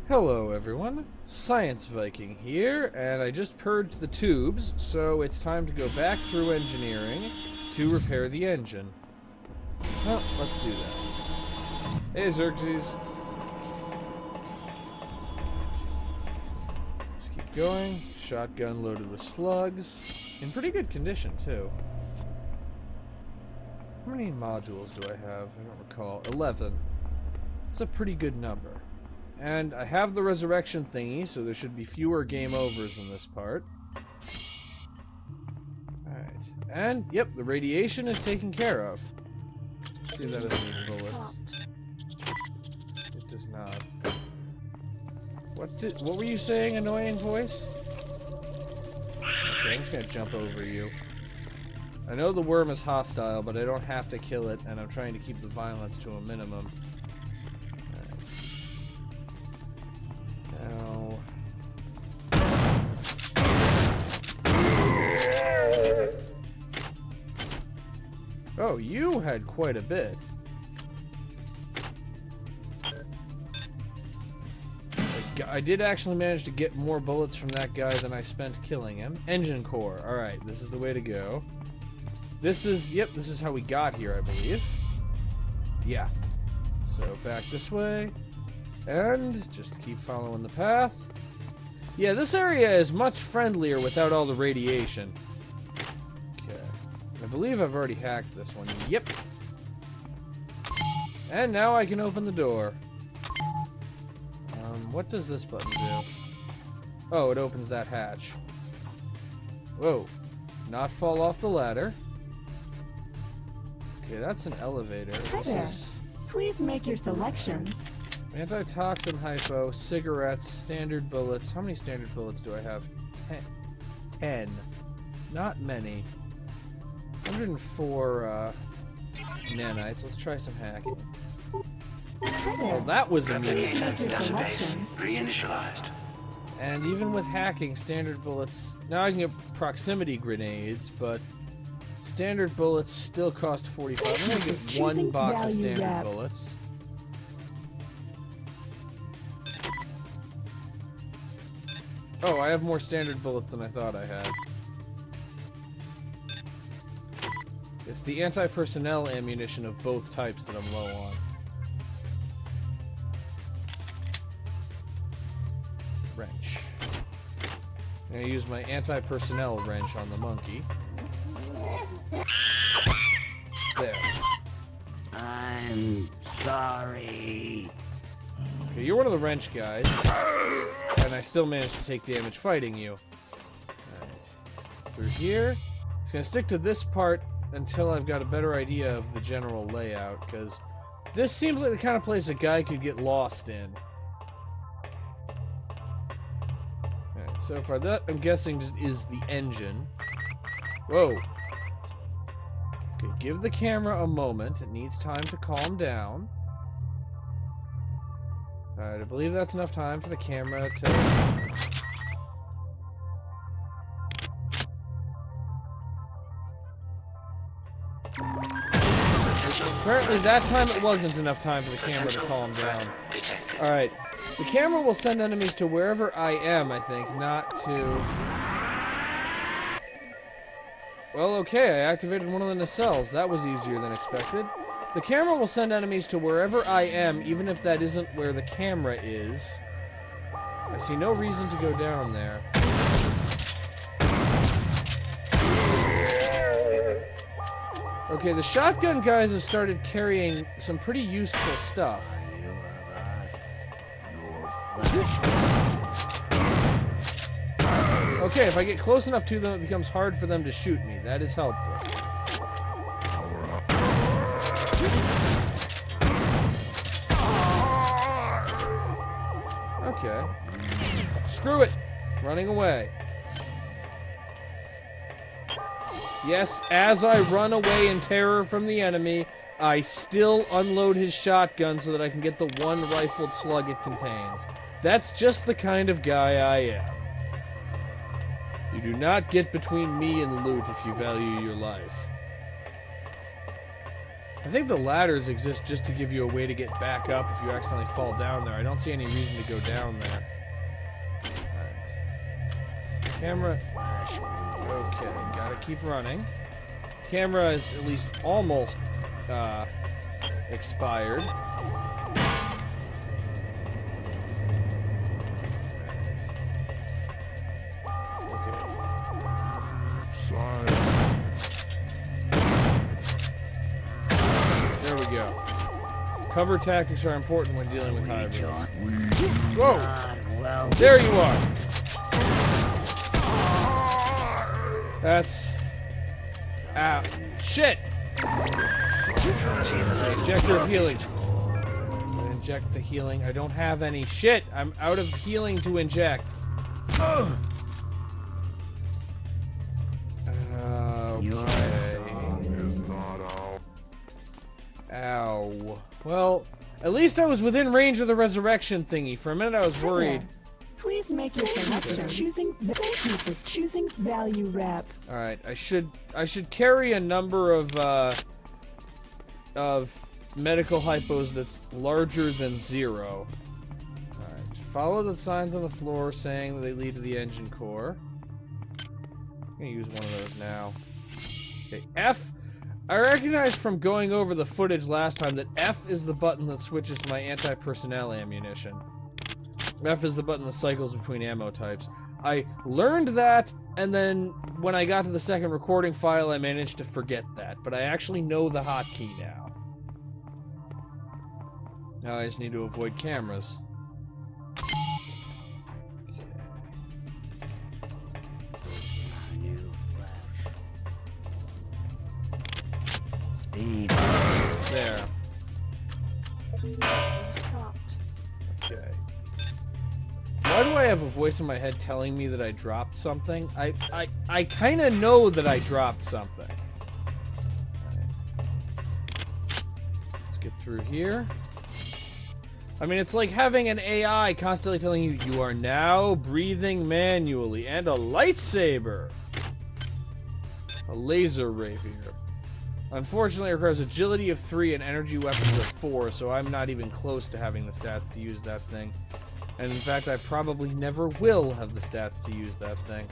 Hello everyone, Science Viking here, and I just purged the tubes, so it's time to go back through engineering to repair the engine. Well, let's do that. Hey Xerxes. Just keep going. Shotgun loaded with slugs. In pretty good condition, too. How many modules do I have? I don't recall. 11. It's a pretty good number. And I have the resurrection thingy, so there should be fewer game overs in this part. Alright. And, yep, the radiation is taken care of. See if that doesn't need bullets. It does not. What were you saying, annoying voice? Okay, I'm just gonna jump over you. I know the worm is hostile, but I don't have to kill it, and I'm trying to keep the violence to a minimum. Now... Oh, you had quite a bit. I did actually manage to get more bullets from that guy than I spent killing him. Engine core. Alright, this is the way to go. This is, yep, this is how we got here, I believe. Yeah. So, back this way. And just keep following the path. Yeah, this area is much friendlier without all the radiation. Okay. I believe I've already hacked this one. Yep. And now I can open the door. What does this button do? Oh, it opens that hatch. Whoa. Does not fall off the ladder. Okay, that's an elevator. Hi there. Please make your selection. Antitoxin hypo, cigarettes, standard bullets. How many standard bullets do I have? 10. Not many. 104 nanites. Let's try some hacking. Well, that was amazing. Reinitialized. And even with hacking, standard bullets... Now I can get proximity grenades, but standard bullets still cost 45. I'm gonna get one box of standard bullets. Oh, I have more standard bullets than I thought I had. It's the anti-personnel ammunition of both types that I'm low on. Wrench. I'm gonna use my anti-personnel wrench on the monkey. There. I'm sorry. Okay, you're one of the wrench guys. And I still managed to take damage fighting you. Alright. Through here. Just gonna stick to this part until I've got a better idea of the general layout, because this seems like the kind of place a guy could get lost in. Alright, so far that, I'm guessing, just is the engine. Whoa. Okay, give the camera a moment. It needs time to calm down. Alright, I believe that's enough time for the camera to... Apparently that time it wasn't enough time for the camera to calm down. Alright, the camera will send enemies to wherever I am, I think, not to... Well, okay, I activated one of the nacelles. That was easier than expected. The camera will send enemies to wherever I am, even if that isn't where the camera is. I see no reason to go down there. Okay, the shotgun guys have started carrying some pretty useful stuff. Okay, if I get close enough to them, it becomes hard for them to shoot me. That is helpful. Okay. Screw it! Running away. Yes, as I run away in terror from the enemy, I still unload his shotgun so that I can get the one rifled slug it contains. That's just the kind of guy I am. You do not get between me and loot if you value your life. I think the ladders exist just to give you a way to get back up if you accidentally fall down there. I don't see any reason to go down there. Alright. Camera. Okay, gotta keep running. Camera is at least almost expired. There we go. Cover tactics are important when dealing with hybrids. Whoa! There you are! That's... Ah, shit! Injector of healing. Inject the healing. I don't have any. Shit! I'm out of healing to inject. Okay. Ow. Well, at least I was within range of the resurrection thingy. For a minute I was worried. Please make your selection. Thank you for choosing value wrap. Alright, I should carry a number of medical hypos that's larger than 0. Alright, follow the signs on the floor saying that they lead to the engine core. I'm gonna use one of those now. Okay, F. I recognized from going over the footage last time that F is the button that switches to my anti-personnel ammunition. F is the button that cycles between ammo types. I learned that, and then when I got to the second recording file, I managed to forget that. But I actually know the hotkey now. Now I just need to avoid cameras. There. Okay. Why do I have a voice in my head telling me that I dropped something? I kind of know that I dropped something. Right. Let's get through here. I mean, it's like having an AI constantly telling you, you are now breathing manually, and a lightsaber. A laser rapier. Unfortunately, it requires agility of 3 and energy weapons of 4, so I'm not even close to having the stats to use that thing. And in fact, I probably never will have the stats to use that thing.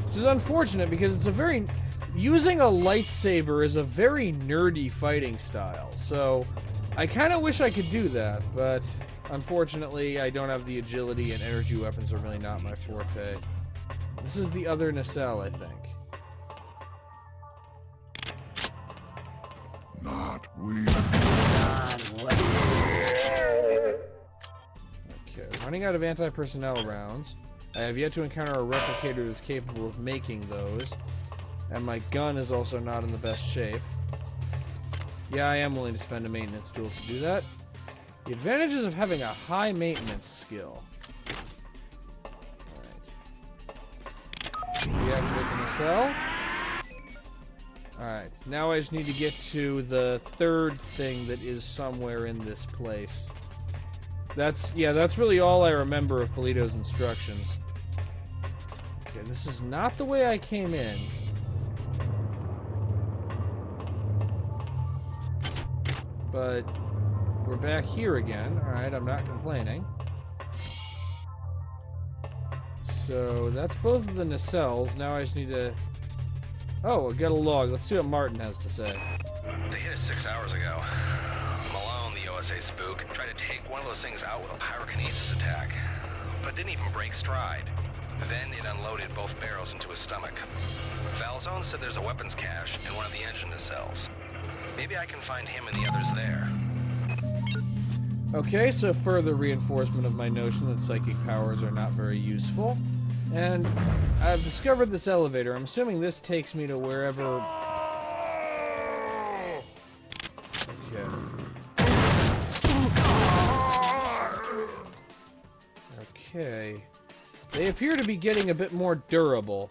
Which is unfortunate, because it's a very... Using a lightsaber is a very nerdy fighting style, so I kind of wish I could do that, but unfortunately, I don't have the agility, and energy weapons are really not my forte. This is the other nacelle, I think. Okay, running out of anti-personnel rounds. I have yet to encounter a replicator that's capable of making those. And my gun is also not in the best shape. Yeah, I am willing to spend a maintenance tool to do that. The advantages of having a high maintenance skill. Alright. Deactivate the nacelle. Alright, now I just need to get to the third thing that is somewhere in this place. That's really all I remember of Polito's instructions. Okay, this is not the way I came in. But we're back here again. Alright, I'm not complaining. So that's both of the nacelles. Now I just need to... Oh, I got a log. Let's see what Martin has to say. They hit us 6 hours ago. Malone, the OSA spook, tried to take one of those things out with a pyrokinesis attack, but didn't even break stride. Then it unloaded both barrels into his stomach. Valzone said there's a weapons cache in one of the engine nacelles. Maybe I can find him and the others there. Okay, so further reinforcement of my notion that psychic powers are not very useful. And I've discovered this elevator. I'm assuming this takes me to wherever... Okay. They appear to be getting a bit more durable.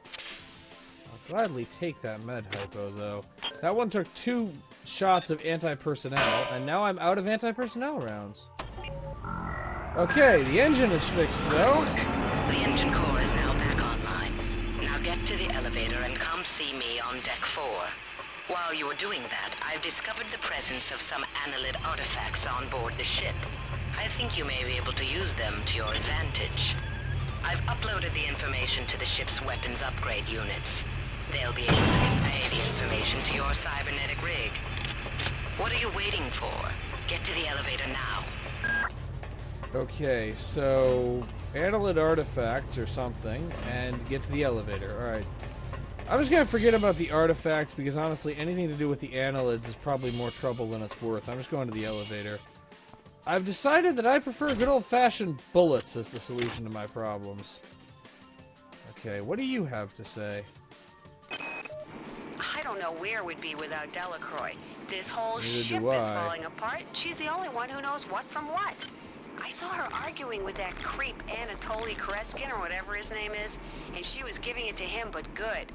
I'll gladly take that med hypo, though. That one took 2 shots of anti-personnel, and now I'm out of anti-personnel rounds. Okay, the engine is fixed, though. The engine core is now back online. Now get to the elevator and come see me on Deck 4. While you were doing that, I've discovered the presence of some annelid artifacts on board the ship. I think you may be able to use them to your advantage. I've uploaded the information to the ship's weapons upgrade units. They'll be able to convey the information to your cybernetic rig. What are you waiting for? Get to the elevator now. Okay, so annelid artifacts or something, and get to the elevator. Alright. I'm just gonna forget about the artifacts because honestly, anything to do with the annelids is probably more trouble than it's worth. I'm just going to the elevator. I've decided that I prefer good old-fashioned bullets as the solution to my problems. Okay, what do you have to say? I don't know where we'd be without Delacroix. This whole Neither ship do is I. falling apart. She's the only one who knows what from what. I saw her arguing with that creep Anatoly Koretskin or whatever his name is, and she was giving it to him, but good.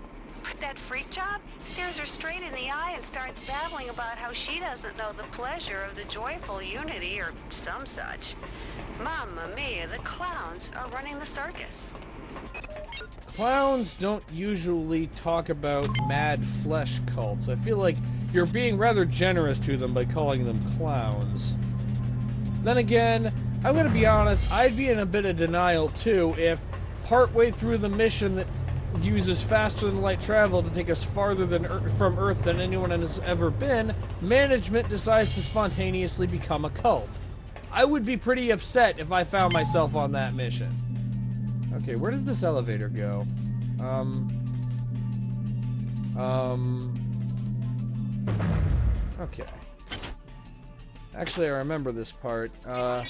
But that freak job stares her straight in the eye and starts babbling about how she doesn't know the pleasure of the joyful unity or some such. Mamma mia, the clowns are running the circus. Clowns don't usually talk about mad flesh cults. I feel like you're being rather generous to them by calling them clowns. Then again, I'm gonna be honest, I'd be in a bit of denial too if partway through the mission that uses faster than light travel to take us farther from Earth than anyone has ever been, management decides to spontaneously become a cult. I would be pretty upset if I found myself on that mission. Okay, where does this elevator go? Okay. Actually, I remember this part. I'm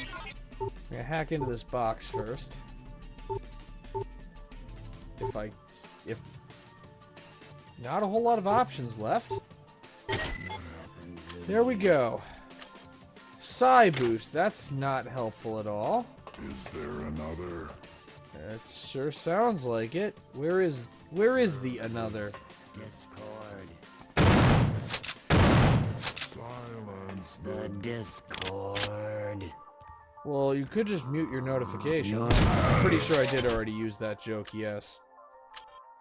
gonna hack into this box first. If not a whole lot of options left. There we go. Psi boost. That's not helpful at all. Is there another? It sure sounds like it. Where is the another? Discord. Silence The Discord. Well, you could just mute your notification. I'm pretty sure I did already use that joke, yes.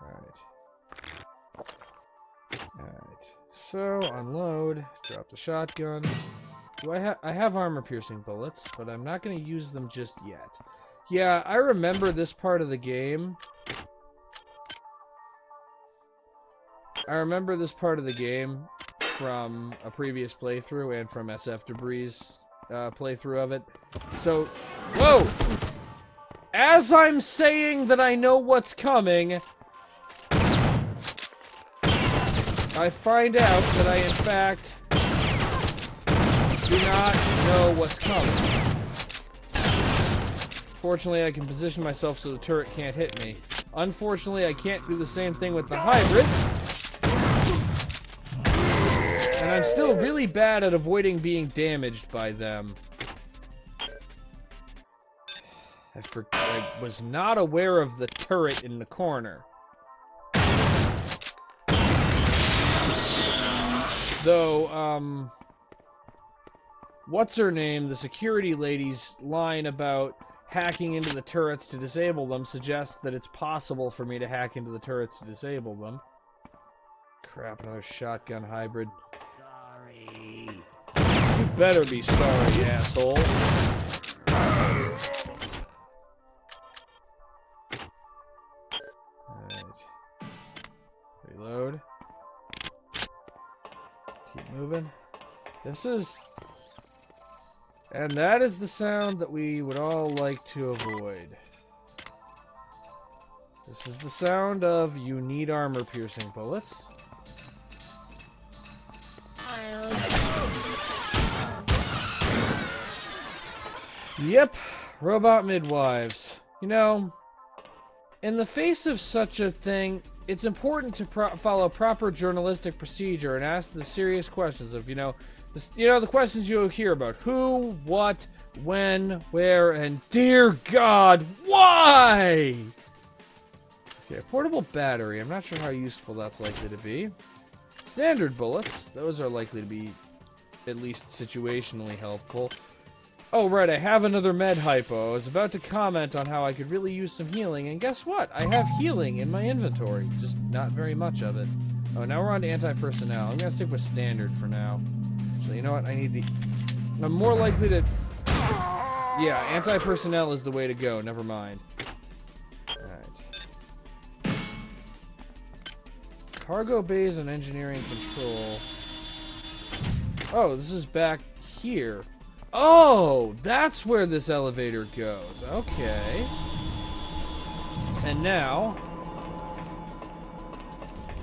Alright. So, unload. Drop the shotgun. I have armor-piercing bullets, but I'm not going to use them just yet. Yeah, I remember this part of the game. I remember this part of the game from a previous playthrough and from SF Debris' playthrough of it. So, whoa! As I'm saying that I know what's coming, I find out that I, in fact, do not know what's coming. Fortunately, I can position myself so the turret can't hit me. Unfortunately, I can't do the same thing with the hybrid. And I'm still really bad at avoiding being damaged by them. I was not aware of the turret in the corner. Though, what's her name? The security lady's line about hacking into the turrets to disable them suggests that it's possible for me to hack into the turrets to disable them. Crap, another shotgun hybrid. Sorry. You better be sorry, asshole. Alright. Reload. Keep moving. And that is the sound that we would all like to avoid. This is the sound of you need armor-piercing bullets. Yep, robot midwives. You know, in the face of such a thing, it's important to follow proper journalistic procedure and ask the serious questions of, the questions you'll hear about. Who, what, when, where, and dear God, why? Okay, a portable battery. I'm not sure how useful that's likely to be. Standard bullets. Those are likely to be at least situationally helpful. Oh, right, I have another med hypo. I was about to comment on how I could really use some healing, and guess what? I have healing in my inventory, just not very much of it. Oh, now we're on to anti-personnel. I'm gonna stick with standard for now. So, you know what? I need the... I'm more likely to... Yeah, anti-personnel is the way to go. Never mind. Alright. Cargo bays and engineering control. Oh, this is back here. Oh, that's where this elevator goes. Okay. And now,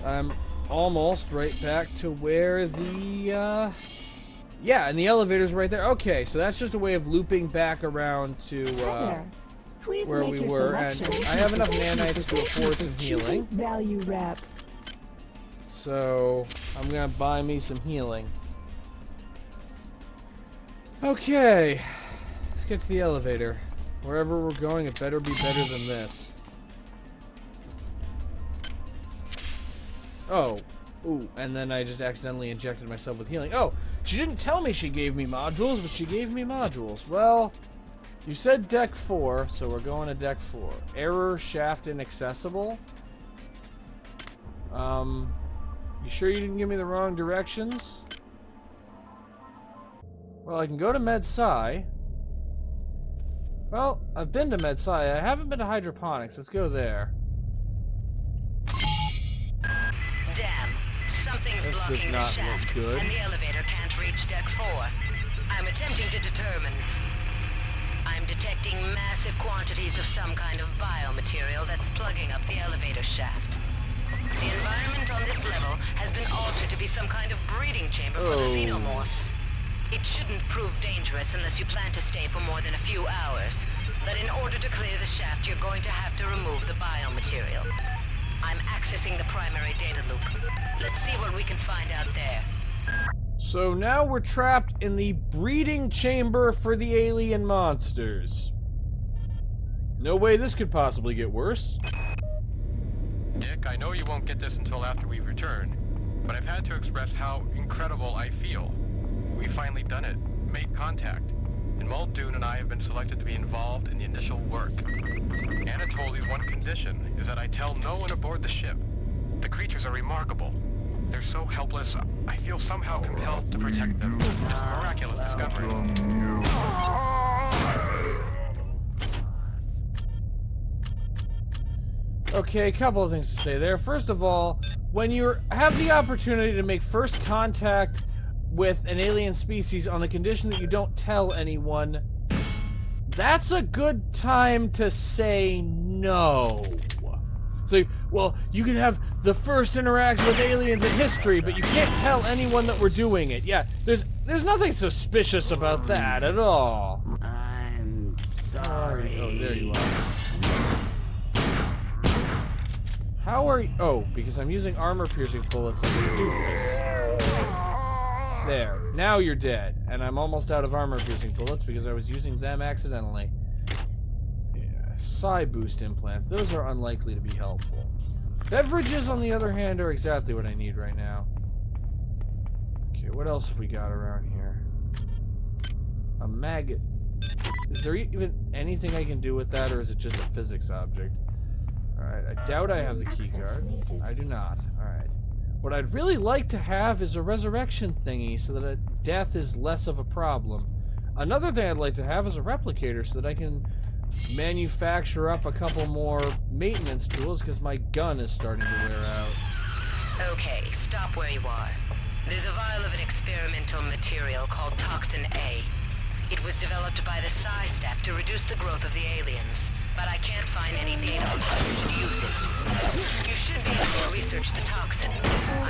I'm almost right back to where the, yeah, and the elevator's right there. Okay, so that's just a way of looping back around to, where we were. And I have enough nanites to afford some healing. Value wrap. So, I'm gonna buy me some healing. Okay, let's get to the elevator. Wherever we're going, it better be better than this. Oh, ooh, and then I just accidentally injected myself with healing. Oh, she didn't tell me she gave me modules, but she gave me modules. Well, you said deck 4, so we're going to deck 4. Error, shaft inaccessible. You sure you didn't give me the wrong directions? Well, I can go to Med-Sci. Well, I've been to Med-Sci. I haven't been to Hydroponics. Let's go there. Damn. Something's This blocking does the not shaft, look good. and the elevator can't reach deck 4. I'm attempting to determine. I'm detecting massive quantities of some kind of biomaterial that's plugging up the elevator shaft. The environment on this level has been altered to be some kind of breeding chamber for the xenomorphs. It shouldn't prove dangerous unless you plan to stay for more than a few hours. But in order to clear the shaft, you're going to have to remove the biomaterial. I'm accessing the primary data loop. Let's see what we can find out there. So now we're trapped in the breeding chamber for the alien monsters. No way this could possibly get worse. Dick, I know you won't get this until after we've returned, but I've had to express how incredible I feel. We've finally done it, made contact, and Muldoon and I have been selected to be involved in the initial work. Anatoly's one condition is that I tell no one aboard the ship. The creatures are remarkable. They're so helpless, I feel somehow compelled to protect them. It's a miraculous discovery. Okay, a couple of things to say there. First of all, when you have the opportunity to make first contact with an alien species on the condition that you don't tell anyone, that's a good time to say no. So, well, you can have the first interaction with aliens in history, but you can't tell anyone that we're doing it. Yeah, there's nothing suspicious about that at all. I'm sorry. Oh, there you are. How are you? Oh, because I'm using armor-piercing bullets like a doofus. There. Now you're dead. And I'm almost out of armor-piercing bullets because I was using them accidentally. Yeah. Psi boost implants. Those are unlikely to be helpful. Beverages, on the other hand, are exactly what I need right now. Okay, what else have we got around here? A maggot. Is there even anything I can do with that, or is it just a physics object? Alright, I doubt I have the keycard. I do not. Alright. What I'd really like to have is a resurrection thingy so that a death is less of a problem. Another thing I'd like to have is a replicator so that I can manufacture up a couple more maintenance tools because my gun is starting to wear out. Okay, stop where you are. There's a vial of an experimental material called Toxin A. It was developed by the Psi staff to reduce the growth of the aliens, but I can't find any data on how you should use it. You should be able to research the toxin. I'm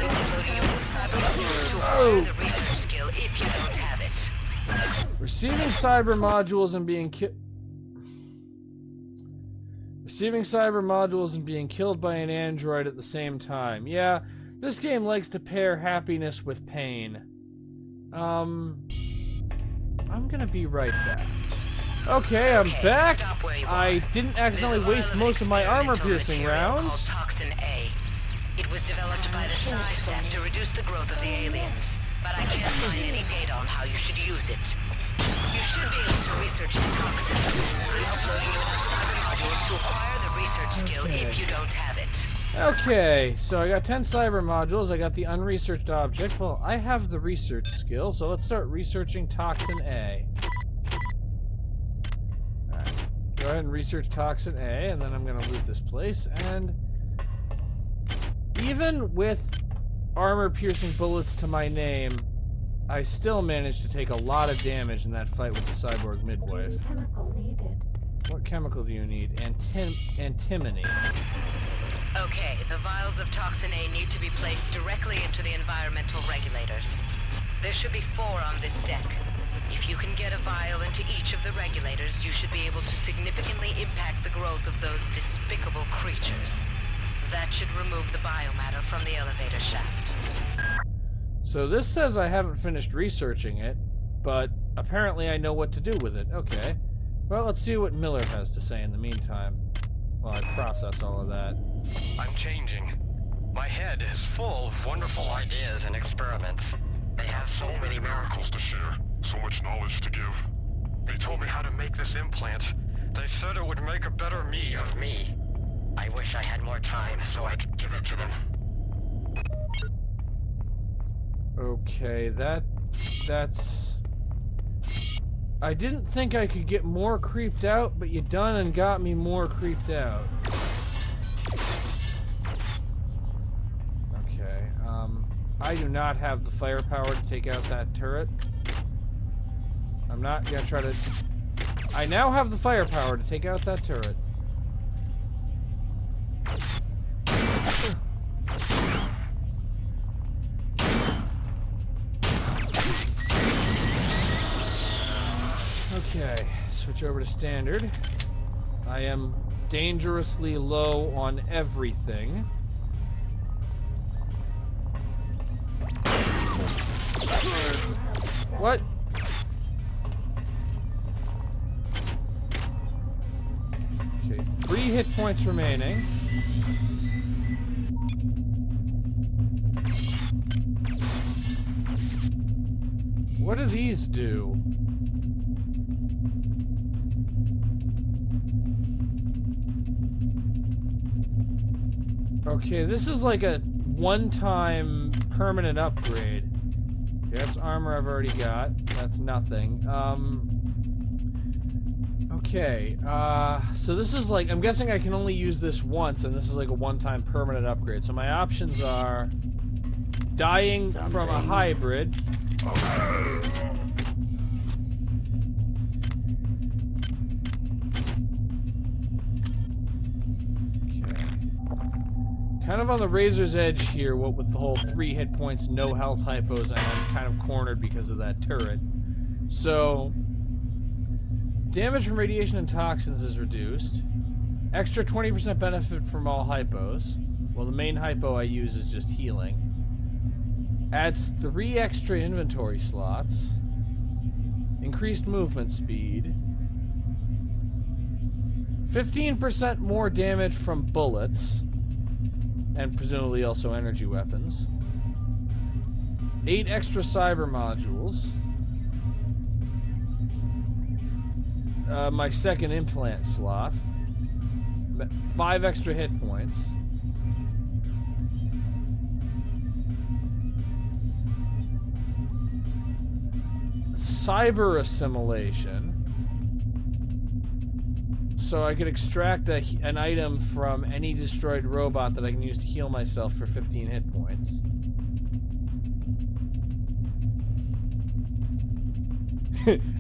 uploading you with cyber modules to acquire the research skill if you don't have it. Receiving cyber modules and being Receiving cyber modules and being killed by an android at the same time. Yeah, this game likes to pair happiness with pain. I'm gonna be right back. Okay, I'm back. I didn't accidentally waste most of my armor-piercing rounds. Toxin A. It was developed by the Psi staff to reduce the growth of the aliens, but I can't find any data on how you should use it. You should be able to research the toxins. I'm uploading you enough cyber modules to acquire the research skill if you don't have it. Okay, so I got 10 cyber modules, I got the unresearched object. Well, I have the research skill, so let's start researching Toxin A. Alright, go ahead and research Toxin A, and then I'm gonna loot this place, and even with armor-piercing bullets to my name, I still managed to take a lot of damage in that fight with the cyborg midwife. Chemical needed. What chemical do you need? Antimony. Okay, the vials of Toxin A need to be placed directly into the environmental regulators. There should be 4 on this deck. If you can get a vial into each of the regulators, you should be able to significantly impact the growth of those despicable creatures. That should remove the biomatter from the elevator shaft. So this says I haven't finished researching it, but apparently I know what to do with it. Okay. Well, let's see what Miller has to say in the meantime, while I process all of that. I'm changing. My head is full of wonderful ideas and experiments. They have so many miracles to share, so much knowledge to give. They told me how to make this implant. They said it would make a better me of me. I wish I had more time so I could give it to them. Okay, that's... I didn't think I could get more creeped out, but you done and got me more creeped out. Okay, I do not have the firepower to take out that turret. I'm not gonna try to... I now have the firepower to take out that turret. Okay, switch over to standard. I am dangerously low on everything. What? Okay, 3 hit points remaining. What do these do? Okay, this is like a one-time permanent upgrade. Okay, that's armor I've already got. That's nothing. Okay, so this is like, I'm guessing I can only use this once, and this is like a one-time permanent upgrade. So my options are dying from a hybrid. Kind of on the razor's edge here, what with the whole 3 hit points, no health hypos, and I'm kind of cornered because of that turret. So, damage from radiation and toxins is reduced. Extra 20% benefit from all hypos. Well, the main hypo I use is just healing. Adds 3 extra inventory slots. Increased movement speed. 15% more damage from bullets. And presumably also energy weapons. 8 extra cyber modules. My second implant slot. 5 extra hit points. Cyber assimilation. So I could extract an item from any destroyed robot that I can use to heal myself for 15 hit points.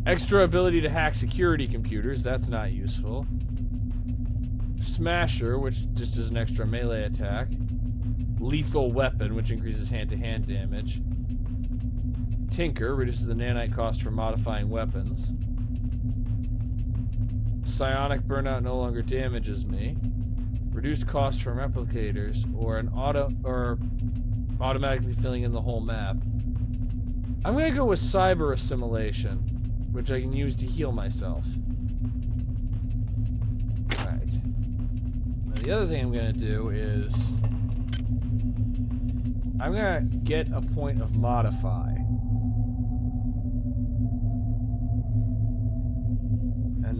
Extra ability to hack security computers, that's not useful. Smasher, which just does an extra melee attack. Lethal weapon, which increases hand-to-hand damage. Tinker, reduces the nanite cost for modifying weapons. Psionic burnout no longer damages me. Reduced cost from replicators, or automatically filling in the whole map. I'm gonna go with cyber assimilation, which I can use to heal myself. Alright. Now the other thing I'm gonna do is I'm gonna get a point of modify.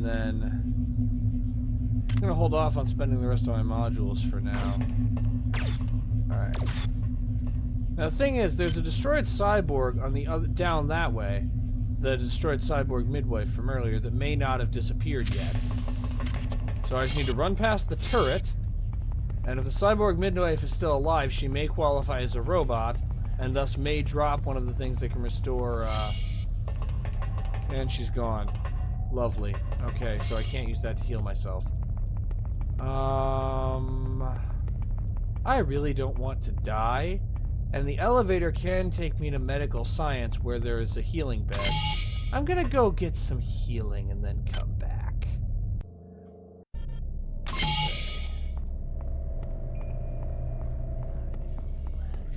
then I'm gonna hold off on spending the rest of my modules for now. Alright. Now the thing is, there's a destroyed cyborg on the other, down that way. The destroyed cyborg midwife from earlier that may not have disappeared yet. So I just need to run past the turret, and if the cyborg midwife is still alive, she may qualify as a robot, and thus may drop one of the things that can restore, and she's gone. Lovely. Okay, so I can't use that to heal myself. I really don't want to die, and the elevator can take me to medical science where there is a healing bed. I'm gonna go get some healing and then come back.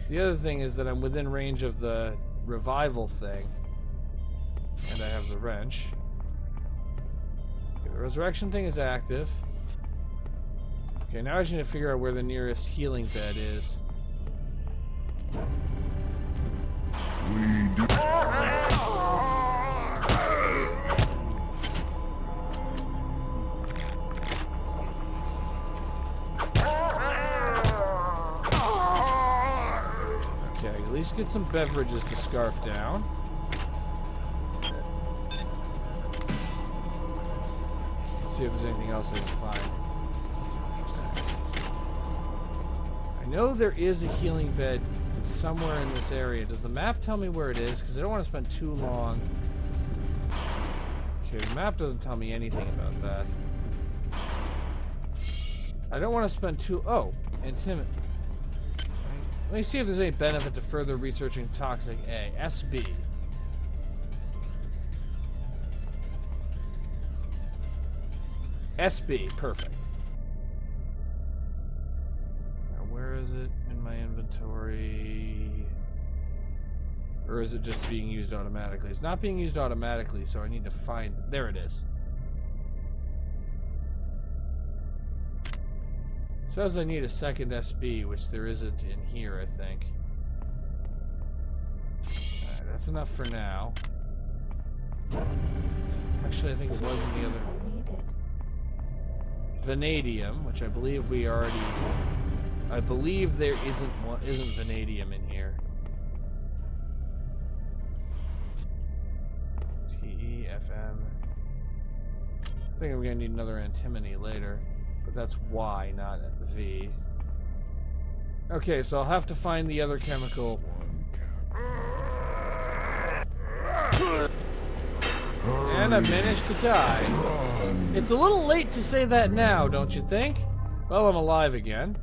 The other thing is that I'm within range of the revival thing. And I have the wrench. Okay, the resurrection thing is active. Okay, now I just need to figure out where the nearest healing bed is. Okay, at least get some beverages to scarf down. Let's see if there's anything else I can find. I know there is a healing bed somewhere in this area. Does the map tell me where it is? Because I don't want to spend too long. Okay, the map doesn't tell me anything about that. I don't want to spend too... Oh, intimate. Let me see if there's any benefit to further researching Toxic A. SB. SB, perfect. Now, where is it in my inventory? Or is it just being used automatically? It's not being used automatically, so I need to find... There it is. It says I need a second SB, which there isn't in here, I think. Alright, that's enough for now. Actually, I think it was in the other... Vanadium, which I believe we already... I believe there isn't vanadium in here. TEFM. I think I'm gonna need another antimony later, but that's Y, not V. Okay, so I'll have to find the other chemical. And I managed to die. It's a little late to say that now, don't you think? Well, I'm alive again.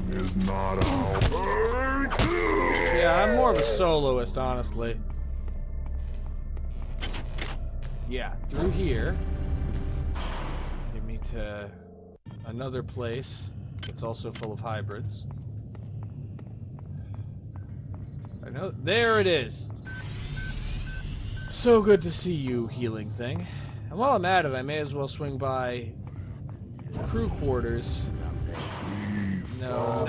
Is not our... Yeah, I'm more of a soloist, honestly. Yeah, through here. Get me to another place that's also full of hybrids. I know. There it is. So good to see you, healing thing. And while I'm at it, I may as well swing by crew quarters. No,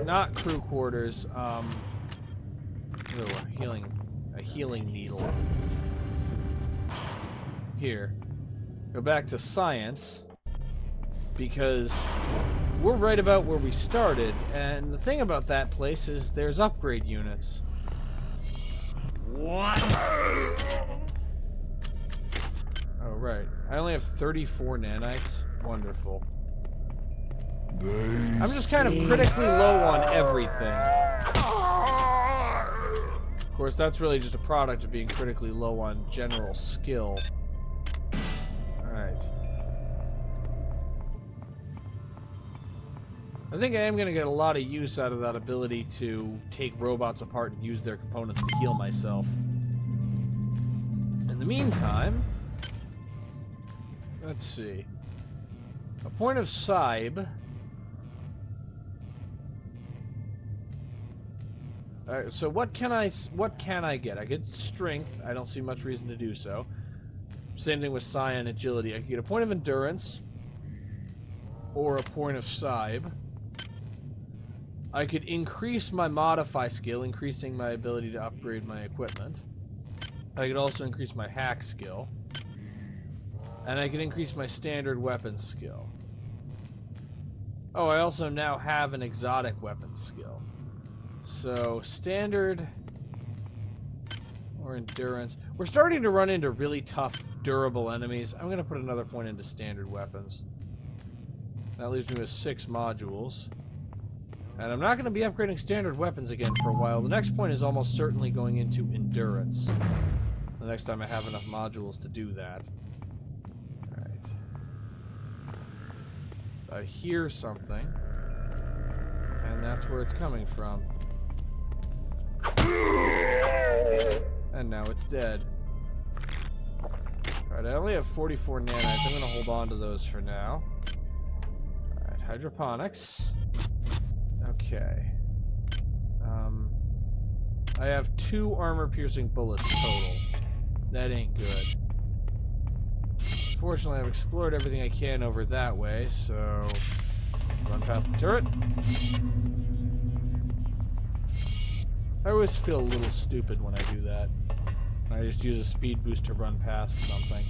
not crew quarters. A healing needle. Here. Go back to science. Because we're right about where we started, and the thing about that place is there's upgrade units. What? Oh, right. I only have 34 nanites. Wonderful. I'm just kind of critically low on everything. Of course, that's really just a product of being critically low on general skill. Alright. I think I am going to get a lot of use out of that ability to take robots apart and use their components to heal myself. In the meantime, let's see. A point of Cybe. Alright, so what can I get? I get strength. I don't see much reason to do so. Same thing with Psi and agility. I can get a point of endurance or a point of Cybe. I could increase my modify skill, increasing my ability to upgrade my equipment. I could also increase my hack skill. And I could increase my standard weapons skill. Oh, I also now have an exotic weapons skill. So, standard or endurance. We're starting to run into really tough, durable enemies. I'm going to put another point into standard weapons. That leaves me with 6 modules. And I'm not going to be upgrading standard weapons again for a while. The next point is almost certainly going into endurance. The next time I have enough modules to do that. Alright. I hear something. And that's where it's coming from. And now it's dead. Alright, I only have 44 nanites. I'm going to hold on to those for now. Alright, hydroponics. Okay. I have 2 armor-piercing bullets total. That ain't good. Fortunately, I've explored everything I can over that way, so... Run past the turret. I always feel a little stupid when I do that. I just use a speed boost to run past something.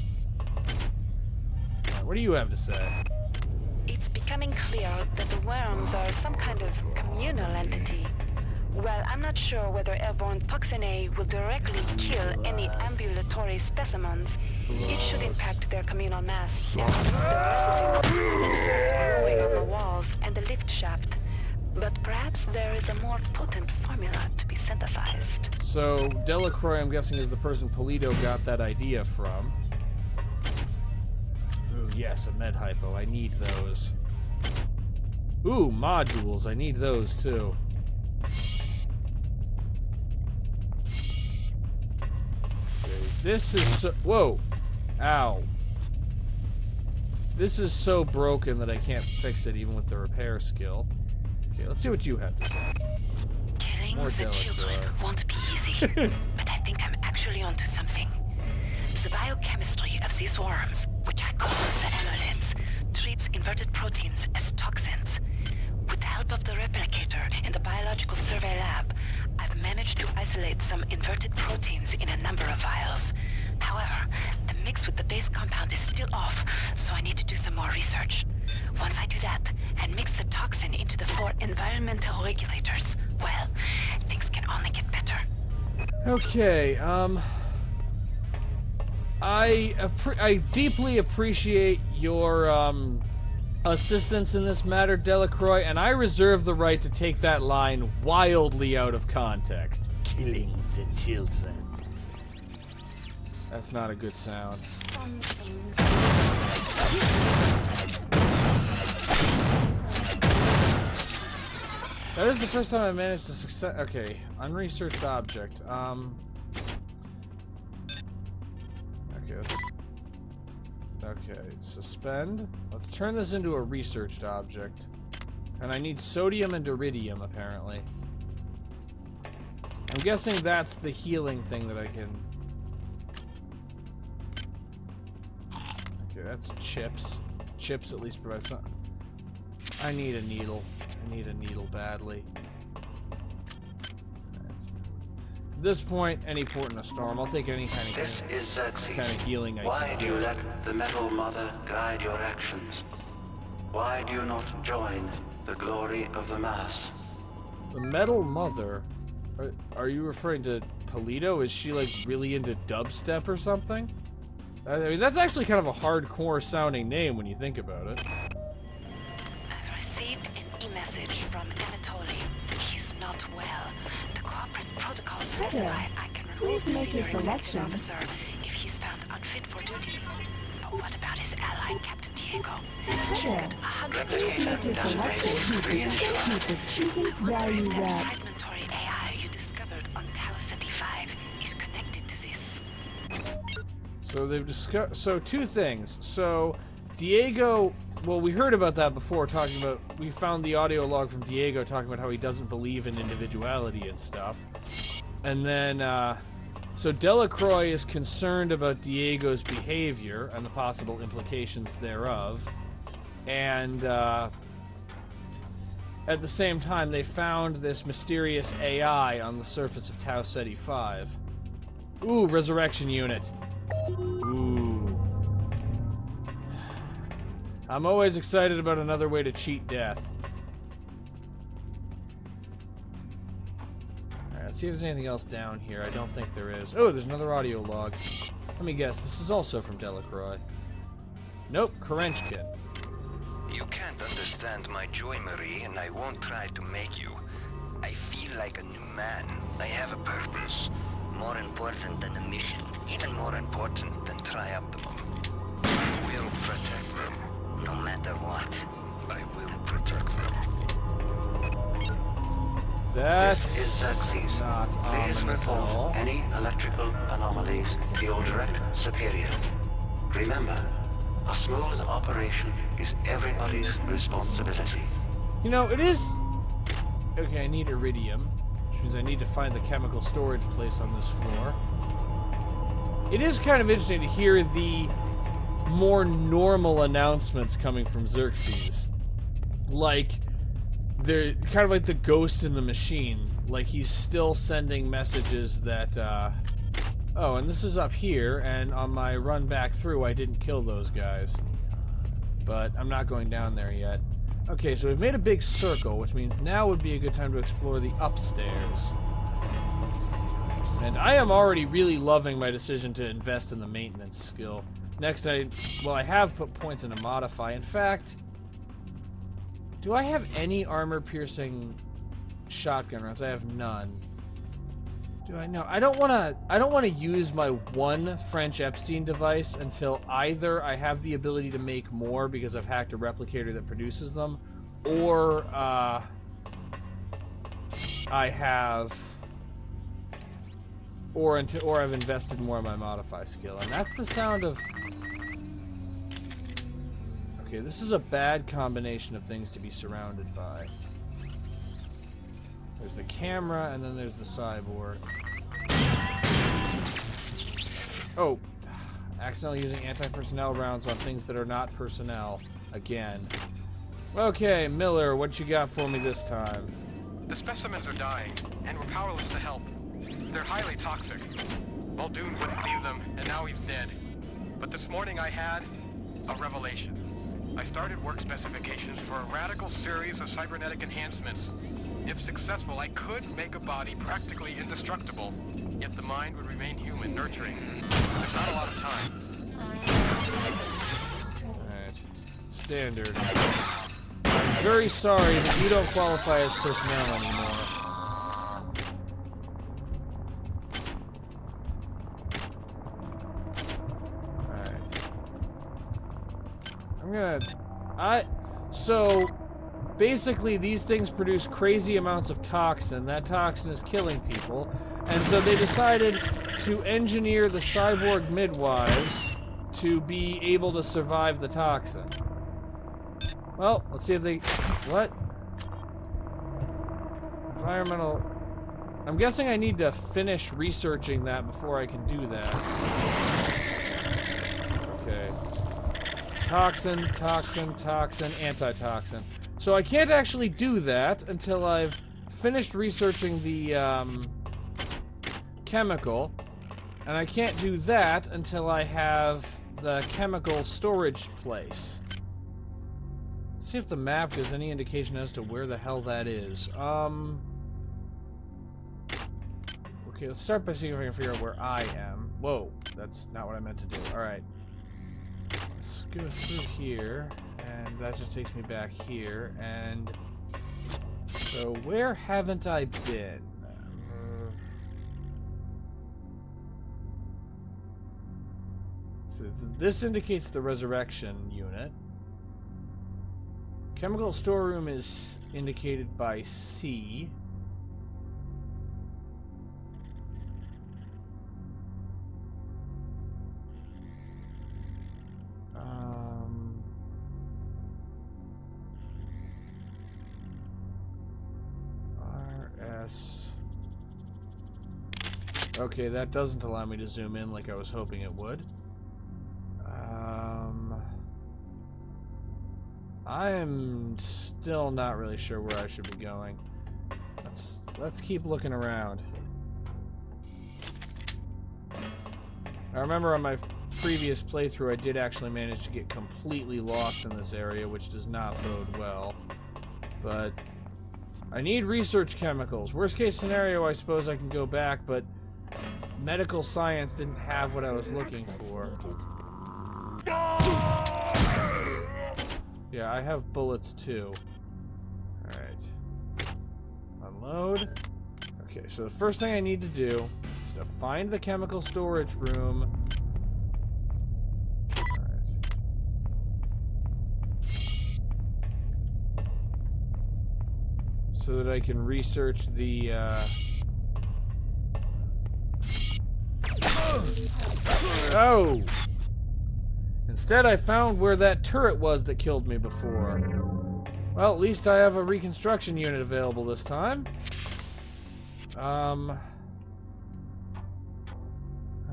Right, what do you have to say? It's becoming clear that the worms are some kind of communal entity. Well, I'm not sure whether airborne toxin A will directly kill any ambulatory specimens. It should impact their communal mass and remove the residue growing on the walls and the lift shaft. But perhaps there is a more potent formula to be synthesized. So, Delacroix, I'm guessing, is the person Polito got that idea from. Ooh, yes, a med hypo. I need those. Ooh, modules. I need those, too. Okay, this is so... Whoa! Ow. This is so broken that I can't fix it even with the repair skill. Okay, let's see what you have to say. Killing the children won't be easy, but I think I'm actually onto something. The biochemistry of these worms, which I call the annelids, treats inverted proteins as toxins. With the help of the replicator in the biological survey lab, I've managed to isolate some inverted proteins in a number of vials. However, the mix with the base compound is still off, so I need to do some more research. Once I do that, and mix the toxin into the 4 environmental regulators, well, things can only get better. Okay, I deeply appreciate your, assistance in this matter, Delacroix, and I reserve the right to take that line wildly out of context. Killing the children. That's not a good sound. That is the first time I managed to success. Okay, unresearched object. Okay, suspend. Let's turn this into a researched object. And I need sodium and iridium, apparently. I'm guessing that's the healing thing that I can... Okay, that's chips. Chips at least provide some... I need a needle. I need a needle badly. At this point, any port in a storm. I'll take any kind of This is Xerxes. Kind of healing I Why can do you let the Metal Mother guide your actions? Why do you not join the glory of the Mass? The Metal Mother? Are you referring to Polito? Is she, like, really into dubstep or something? I mean, that's actually kind of a hardcore sounding name when you think about it. I've received an e-message from Anatoly. He's not well. The corporate protocols specify I can remove the senior executive officer if he's found unfit for duty. But what about his ally, Captain Diego? He's got 100 Choosing value wrap. fragmentary AI you discovered on Tau 75 is connected to this. So they've discussed. So 2 things. So Diego. Well, we heard about that before, talking about. We found the audio log from Diego talking about how he doesn't believe in individuality and stuff. And then, so Delacroix is concerned about Diego's behavior and the possible implications thereof. And at the same time, they found this mysterious AI on the surface of Tau Ceti 5. Ooh, resurrection unit. Ooh. I'm always excited about another way to cheat death. Alright, let's see if there's anything else down here. I don't think there is. Oh, there's another audio log. Let me guess, this is also from Delacroix. Nope, Kerenchkin. You can't understand my joy, Marie, and I won't try to make you. I feel like a new man. I have a purpose. More important than the mission. Even more important than Trioptimum. I will protect them. No matter what. I will protect them. That's This is Xerxes. not Please ominous at report all. any electrical anomalies to your direct superior. Remember, a smooth operation is everybody's responsibility. You know, it is... Okay, I need iridium, which means I need to find the chemical storage place on this floor. It is kind of interesting to hear the more normal announcements coming from Xerxes. Like, they're kind of like the ghost in the machine. Like, he's still sending messages that, oh, and this is up here, and on my run back through, I didn't kill those guys. But I'm not going down there yet. Okay, so we've made a big circle, which means now would be a good time to explore the upstairs. And I am already really loving my decision to invest in the maintenance skill. Next, I have put points into modify. In fact, do I have any armor-piercing shotgun rounds? I have none. Do I know? I don't want to use my one French Epstein device until either I have the ability to make more because I've hacked a replicator that produces them, or I have, or I've invested more in my modify skill, and that's the sound of. Okay, this is a bad combination of things to be surrounded by. There's the camera, and then there's the cyborg. Oh, accidentally using anti-personnel rounds on things that are not personnel. Again. Okay, Miller, what you got for me this time? The specimens are dying, and we're powerless to help. They're highly toxic. Muldoon wouldn't leave them, and now he's dead. But this morning I had a revelation. I started work specifications for a radical series of cybernetic enhancements. If successful, I could make a body practically indestructible, yet the mind would remain human, nurturing. There's not a lot of time. Alright. Standard. I'm very sorry that you don't qualify as personnel anymore. So, basically these things produce crazy amounts of toxin. That toxin is killing people. And so they decided to engineer the cyborg midwives to be able to survive the toxin. Well, let's see if they... What? Environmental... I'm guessing I need to finish researching that before I can do that. Okay. Toxin, toxin, toxin, antitoxin. So I can't actually do that until I've finished researching the chemical, and I can't do that until I have the chemical storage place. Let's see if the map gives any indication as to where the hell that is. Okay, let's start by seeing if I can figure out where I am. Whoa, that's not what I meant to do. Alright. Let's go through here, and that just takes me back here, and so where haven't I been? So this indicates the resurrection unit. Chemical storeroom is indicated by C. Okay, that doesn't allow me to zoom in like I was hoping it would. I am still not really sure where I should be going. Let's keep looking around. I remember on my previous playthrough I did actually manage to get completely lost in this area, which does not bode well. But I need research chemicals. Worst case scenario, I suppose I can go back, but medical science didn't have what I was looking for. Yeah, I have bullets too. Alright. Unload. Okay, so the first thing I need to do is to find the chemical storage room. Alright. So that I can research the, Oh! Instead, I found where that turret was that killed me before. Well, at least I have a reconstruction unit available this time.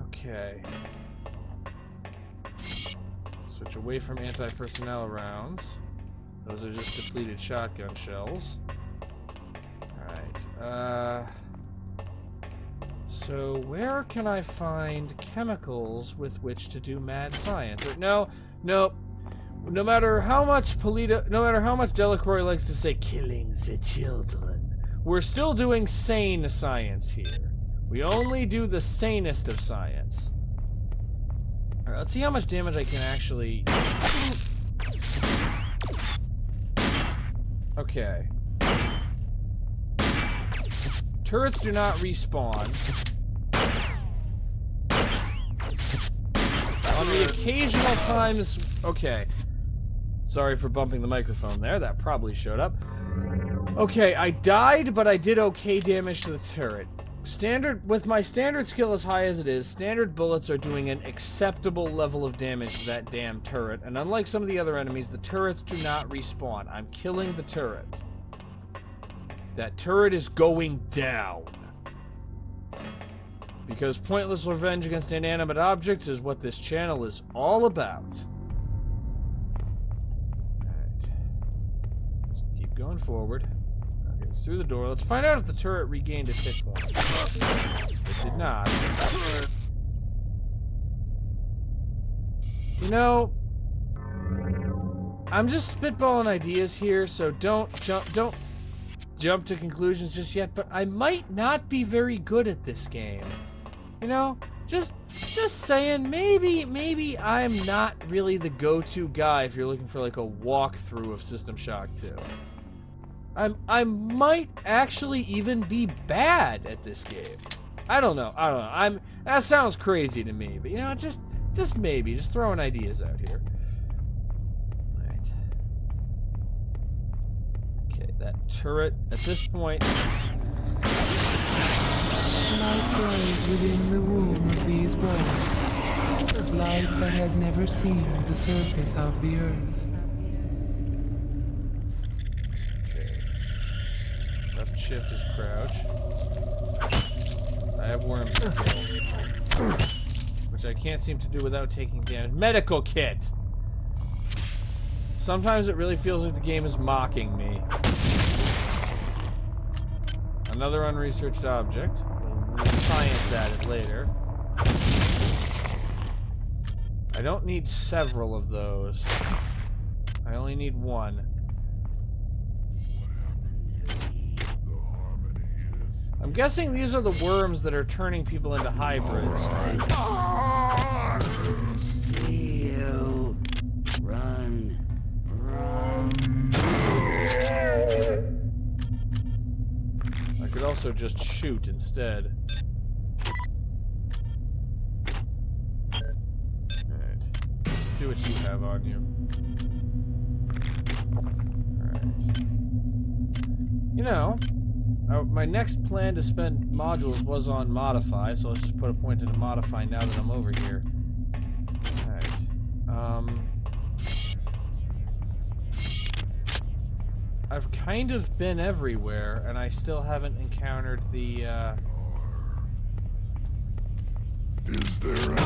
Okay. Switch away from anti-personnel rounds. Those are just depleted shotgun shells. Alright, so where can I find chemicals with which to do mad science? Or, no. No matter how much Delacroix likes to say killing the children, we're still doing sane science here. We only do the sanest of science. Alright, let's see how much damage I can actually... Okay. Turrets do not respawn. On the occasional times... Okay. Sorry for bumping the microphone there. That probably showed up. Okay, I died, but I did okay damage to the turret. With my standard skill as high as it is, standard bullets are doing an acceptable level of damage to that damn turret. And unlike some of the other enemies, the turrets do not respawn. I'm killing the turret. That turret is going down. Because pointless revenge against inanimate objects is what this channel is all about. Alright. Just keep going forward. Okay, it's through the door. Let's find out if the turret regained its hit points. It did not. You know, I'm just spitballing ideas here, so don't jump to conclusions just yet, but I might not be very good at this game. You know, just saying, maybe I'm not really the go-to guy if you're looking for like a walkthrough of System Shock 2. I might actually even be bad at this game. I don't know. That sounds crazy to me, but you know, just maybe, just throwing ideas out here. Alright. Okay, that turret at this point. Life grows within the womb of these walls. Life that has never seen the surface of the earth. Okay. Left shift is crouch. I have worms to kill. Which I can't seem to do without taking damage. Medical kit! Sometimes it really feels like the game is mocking me. Another unresearched object. We'll science at it later. I don't need several of those. I only need one. I'm guessing these are the worms that are turning people into hybrids. You run. I could also just shoot instead. Alright. Let's see what you have on you. Alright. You know, my next plan to spend modules was on modify, so let's just put a point into modify now that I'm over here. Alright. I've kind of been everywhere, and I still haven't encountered the, Is there any?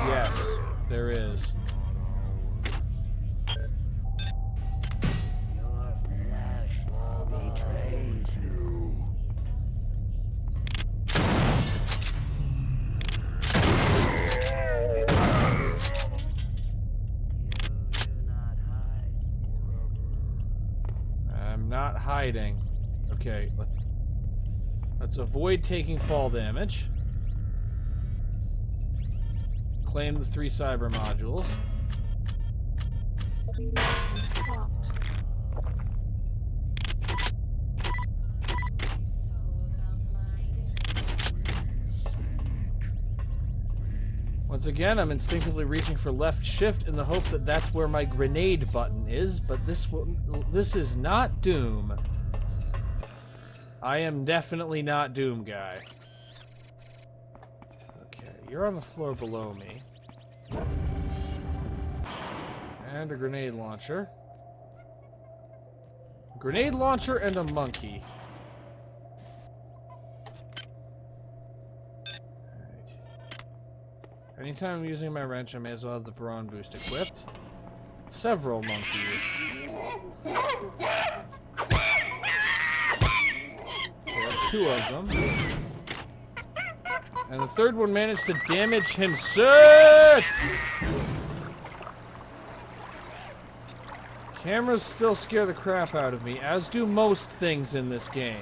Yes, there is. Your hiding. Okay, let's avoid taking fall damage. Claim the 3 cyber modules. Once again, I'm instinctively reaching for left shift in the hope that that's where my grenade button is, but this is not Doom. I am definitely not Doom guy. Okay, you're on the floor below me. And a grenade launcher. Grenade launcher and a monkey. Alright. Anytime I'm using my wrench, I may as well have the brawn boost equipped. Several monkeys. Okay, that's 2 of them. And the third one managed to damage himself! Cameras still scare the crap out of me, as do most things in this game.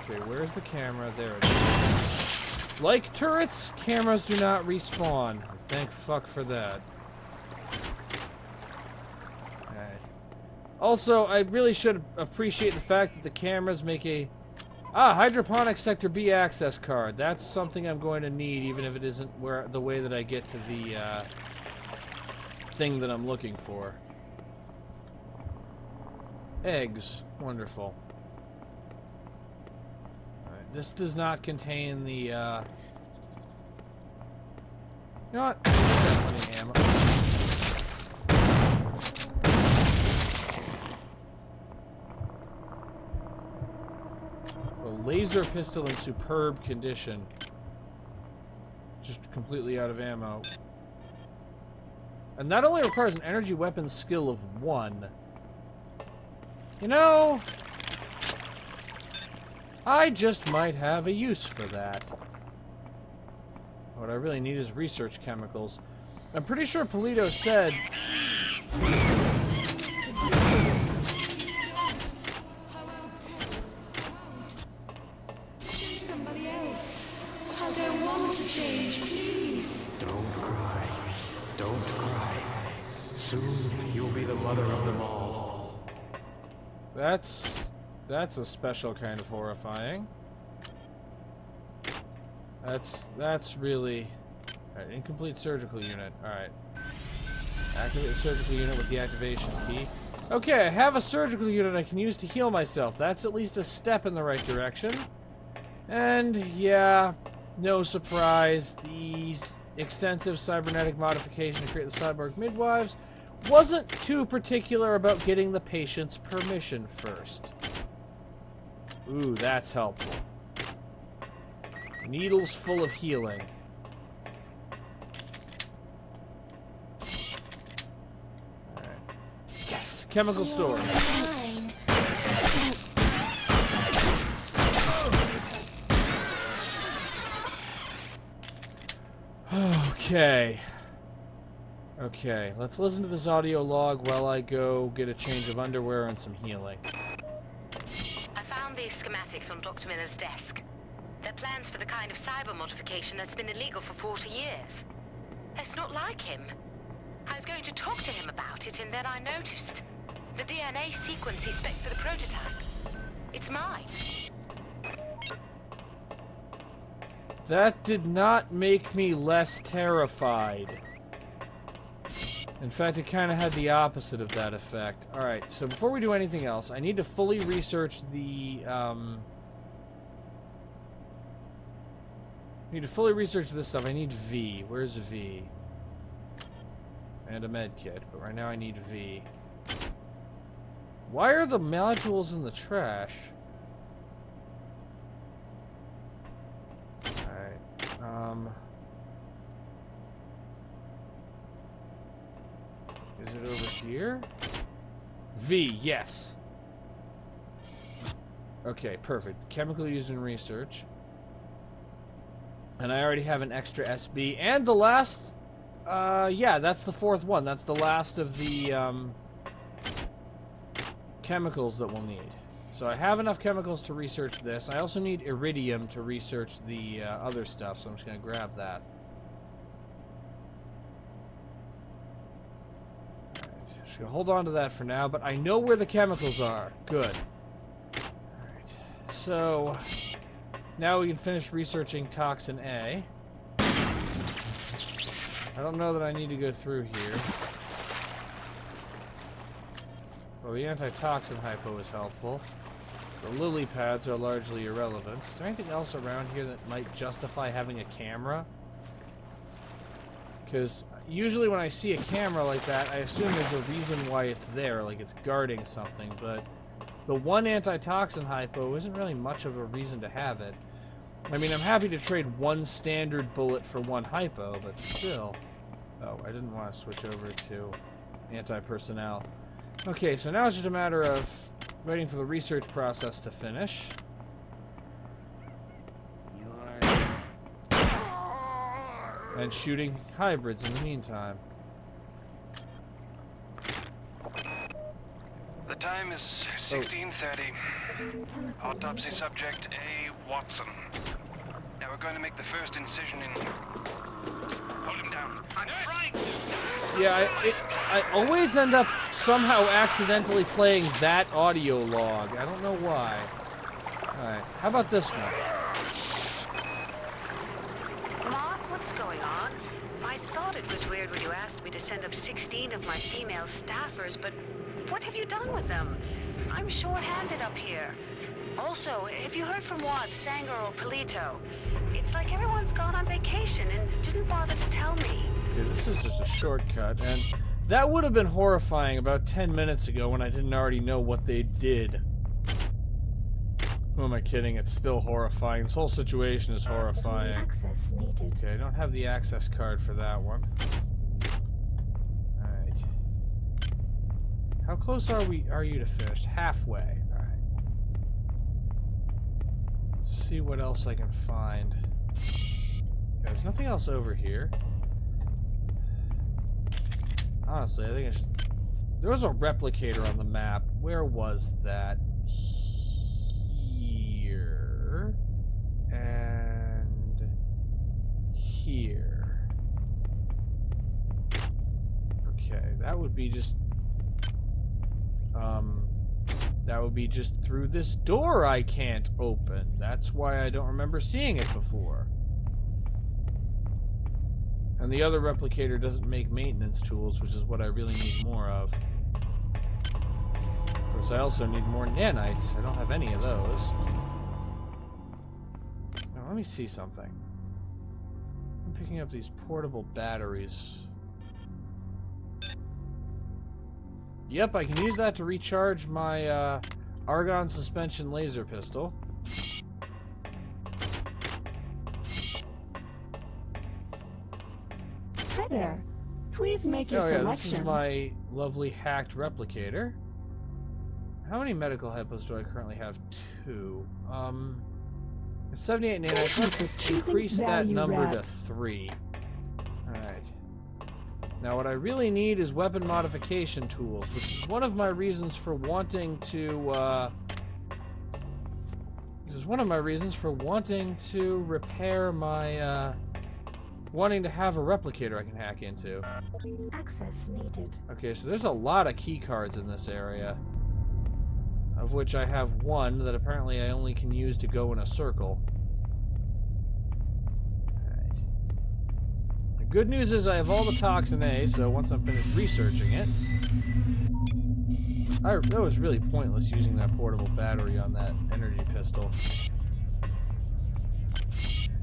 Okay, where's the camera? There it is. Like turrets, cameras do not respawn. Thank fuck for that. Alright. Also, I really should appreciate the fact that the cameras make a... Hydroponics Sector B access card. That's something I'm going to need, even if it isn't the way that I get to the thing that I'm looking for. Eggs. Wonderful. Alright, this does not contain the, You know what? Plenty of ammo. Laser pistol in superb condition. Just completely out of ammo. And that only requires an energy weapon skill of 1. You know, I just might have a use for that. What I really need is research chemicals. I'm pretty sure Polito said... That's a special kind of horrifying. That's really... Alright, incomplete surgical unit. Alright. Activate the surgical unit with the activation key. Okay, I have a surgical unit I can use to heal myself. That's at least a step in the right direction. And, yeah, no surprise, the extensive cybernetic modification to create the cyborg midwives wasn't too particular about getting the patient's permission first. Ooh, that's helpful. Needles full of healing. Alright. Yes! Chemical store. Okay. Okay, let's listen to this audio log while I go get a change of underwear and some healing. I found these schematics on Dr. Miller's desk. They're plans for the kind of cyber modification that's been illegal for 40 years. It's not like him. I was going to talk to him about it, and then I noticed the DNA sequence he spec'd for the prototype. It's mine. That did not make me less terrified. In fact, it kind of had the opposite of that effect. Alright, so before we do anything else, I need to fully research the, need to fully research this stuff. I need V. Where's V? And a med kit, but right now I need V. Why are the modules in the trash? Alright, is it over here? V, yes. Okay, perfect. Chemical used in research. And I already have an extra SB. And the last... yeah, that's the fourth one. That's the last of the, chemicals that we'll need. So I have enough chemicals to research this. I also need iridium to research the other stuff, so I'm just going to grab that. Alright, just going to hold on to that for now, but I know where the chemicals are. Good. Alright, so now we can finish researching Toxin A. I don't know that I need to go through here. Well, the antitoxin hypo is helpful. The lily pads are largely irrelevant. Is there anything else around here that might justify having a camera? Because usually when I see a camera like that, I assume there's a reason why it's there, like it's guarding something, but the one antitoxin hypo isn't really much of a reason to have it. I mean, I'm happy to trade one standard bullet for one hypo, but still. Oh, I didn't want to switch over to anti-personnel. Okay, so now it's just a matter of waiting for the research process to finish. And shooting hybrids in the meantime. The time is 16:30. Autopsy subject A. Watson. Now we're going to make the first incision in... Hold him down. I'm trying! Yeah, I always end up somehow accidentally playing that audio log. I don't know why. Alright, how about this one? Mark, what's going on? I thought it was weird when you asked me to send up 16 of my female staffers, but what have you done with them? I'm short-handed up here. Also, if you heard from Watts, Sanger, or Polito, it's like everyone's gone on vacation and didn't bother to tell me. Okay, this is just a shortcut, and that would have been horrifying about 10 minutes ago when I didn't already know what they did. Who am I kidding? It's still horrifying. This whole situation is horrifying. Access needed. Okay, I don't have the access card for that one. Alright. How close are you to finished? Halfway. Alright. Let's see what else I can find. Okay, there's nothing else over here. Honestly, I think I should... There was a replicator on the map. Where was that? Here. And... here. Okay, that would be just... that would be just through this door I can't open. That's why I don't remember seeing it before. And the other replicator doesn't make maintenance tools, which is what I really need more of. Of course, I also need more nanites. I don't have any of those. Now, let me see something. I'm picking up these portable batteries. Yep, I can use that to recharge my argon suspension laser pistol. Hi there. Please make your selection. This is my lovely hacked replicator. How many medical hypos do I currently have? 2. It's 78 nanites. Let's increase that number to 3. Alright. Now what I really need is weapon modification tools, which is one of my reasons for wanting to, this is one of my reasons for wanting to repair my, wanting to have a replicator I can hack into. Access needed. Okay, so there's a lot of key cards in this area, of which I have one that apparently I only can use to go in a circle. Alright. The good news is I have all the Toxin A, so once I'm finished researching it... that was really pointless using that portable battery on that energy pistol.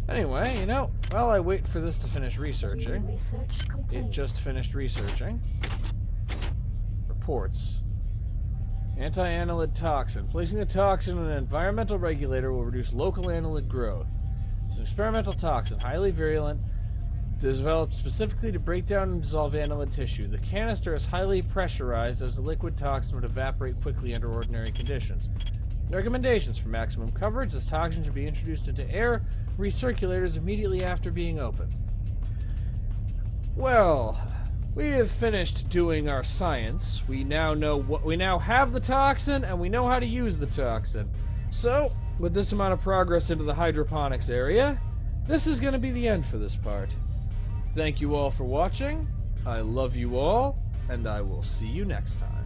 Anyway, you know, while I wait for this to finish researching, it just finished researching. Reports. Anti-annelid toxin. Placing the toxin in an environmental regulator will reduce local annelid growth. It's an experimental toxin, highly virulent, developed specifically to break down and dissolve annelid tissue. The canister is highly pressurized as the liquid toxin would evaporate quickly under ordinary conditions. Recommendations for maximum coverage: this toxin should be introduced into air recirculators immediately after being opened. Well, we have finished doing our science. We now have the toxin, and we know how to use the toxin. So, with this amount of progress into the hydroponics area, this is going to be the end for this part. Thank you all for watching. I love you all, and I will see you next time.